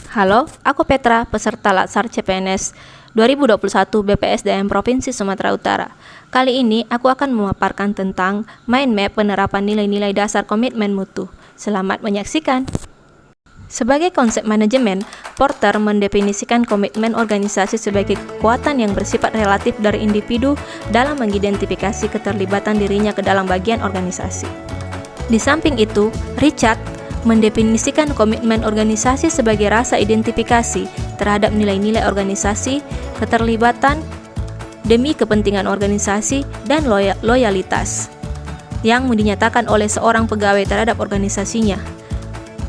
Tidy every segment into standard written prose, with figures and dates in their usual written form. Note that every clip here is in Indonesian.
Halo, aku Petra, peserta Latsar CPNS 2021 BPSDM Provinsi Sumatera Utara. Kali ini aku akan memaparkan tentang mind map penerapan nilai-nilai dasar komitmen mutu. Selamat menyaksikan. Sebagai konsep manajemen, Porter mendefinisikan komitmen organisasi sebagai kekuatan yang bersifat relatif dari individu dalam mengidentifikasi keterlibatan dirinya ke dalam bagian organisasi. Di samping itu, Richard mendefinisikan komitmen organisasi sebagai rasa identifikasi terhadap nilai-nilai organisasi, keterlibatan demi kepentingan organisasi, dan loyalitas yang dinyatakan oleh seorang pegawai terhadap organisasinya.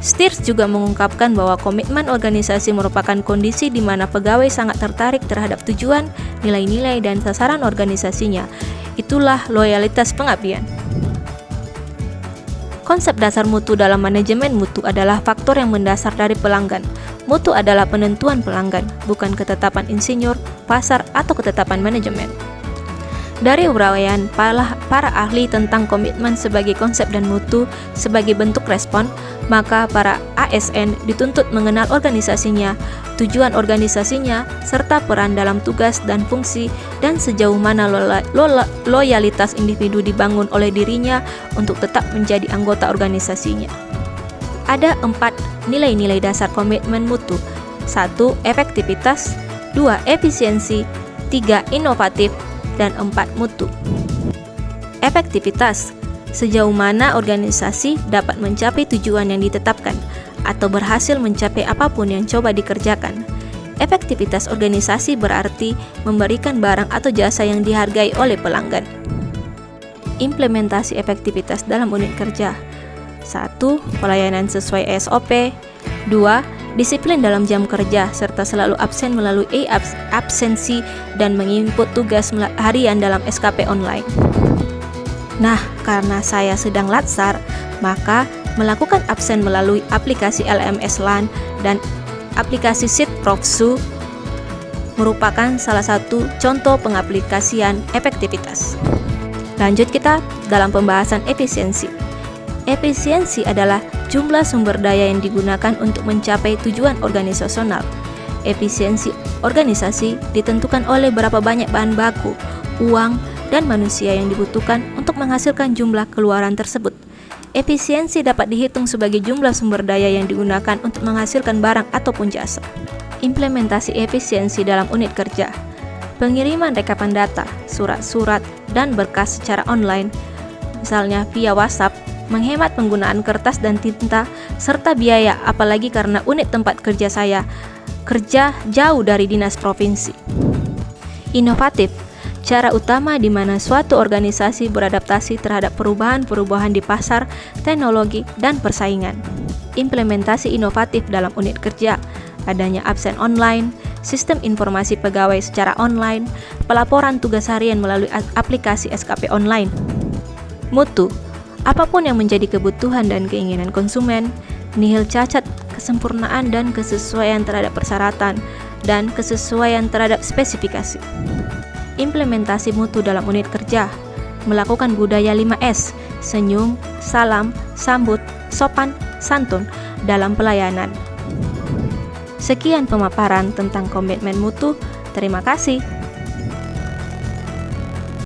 Stiers juga mengungkapkan bahwa komitmen organisasi merupakan kondisi di mana pegawai sangat tertarik terhadap tujuan, nilai-nilai, dan sasaran organisasinya. Itulah loyalitas pengabdian. Konsep dasar mutu dalam manajemen mutu adalah faktor yang mendasar dari pelanggan. Mutu adalah penentuan pelanggan, bukan ketetapan insinyur, pasar, atau ketetapan manajemen. Dari uraian para ahli tentang komitmen sebagai konsep dan mutu sebagai bentuk respon, maka para ASN dituntut mengenal organisasinya, tujuan organisasinya, serta peran dalam tugas dan fungsi, dan sejauh mana loyalitas individu dibangun oleh dirinya untuk tetap menjadi anggota organisasinya. Ada 4 nilai-nilai dasar komitmen mutu. 1. Efektivitas, 2. Efisiensi, 3. Inovatif, dan 4. Mutu. Efektivitas, sejauh mana organisasi dapat mencapai tujuan yang ditetapkan atau berhasil mencapai apapun yang coba dikerjakan. Efektivitas organisasi berarti memberikan barang atau jasa yang dihargai oleh pelanggan. Implementasi efektivitas dalam unit kerja. 1. Pelayanan sesuai SOP. 2. Disiplin dalam jam kerja, serta selalu absen melalui absensi dan menginput tugas harian dalam SKP online. Nah, karena saya sedang latsar, maka melakukan absen melalui aplikasi LMS LAN dan aplikasi Sheet Profsu merupakan salah satu contoh pengaplikasian efektivitas. Lanjut kita dalam pembahasan efisiensi. Efisiensi adalah jumlah sumber daya yang digunakan untuk mencapai tujuan organisasional. Efisiensi organisasi ditentukan oleh berapa banyak bahan baku, uang, dan manusia yang dibutuhkan untuk menghasilkan jumlah keluaran tersebut. Efisiensi dapat dihitung sebagai jumlah sumber daya yang digunakan untuk menghasilkan barang ataupun jasa. Implementasi efisiensi dalam unit kerja. Pengiriman rekapan data, surat-surat, dan berkas secara online, misalnya via WhatsApp, menghemat penggunaan kertas dan tinta, serta biaya, apalagi karena unit tempat kerja saya kerja jauh dari dinas provinsi. Inovatif, cara utama di mana suatu organisasi beradaptasi terhadap perubahan-perubahan di pasar, teknologi, dan persaingan. Implementasi inovatif dalam unit kerja, adanya absen online, sistem informasi pegawai secara online, pelaporan tugas harian melalui aplikasi SKP online. Mutu, apapun yang menjadi kebutuhan dan keinginan konsumen, nihil cacat, kesempurnaan dan kesesuaian terhadap persyaratan, dan kesesuaian terhadap spesifikasi. Implementasi mutu dalam unit kerja, melakukan budaya 5S, senyum, salam, sambut, sopan, santun dalam pelayanan. Sekian pemaparan tentang komitmen mutu. Terima kasih.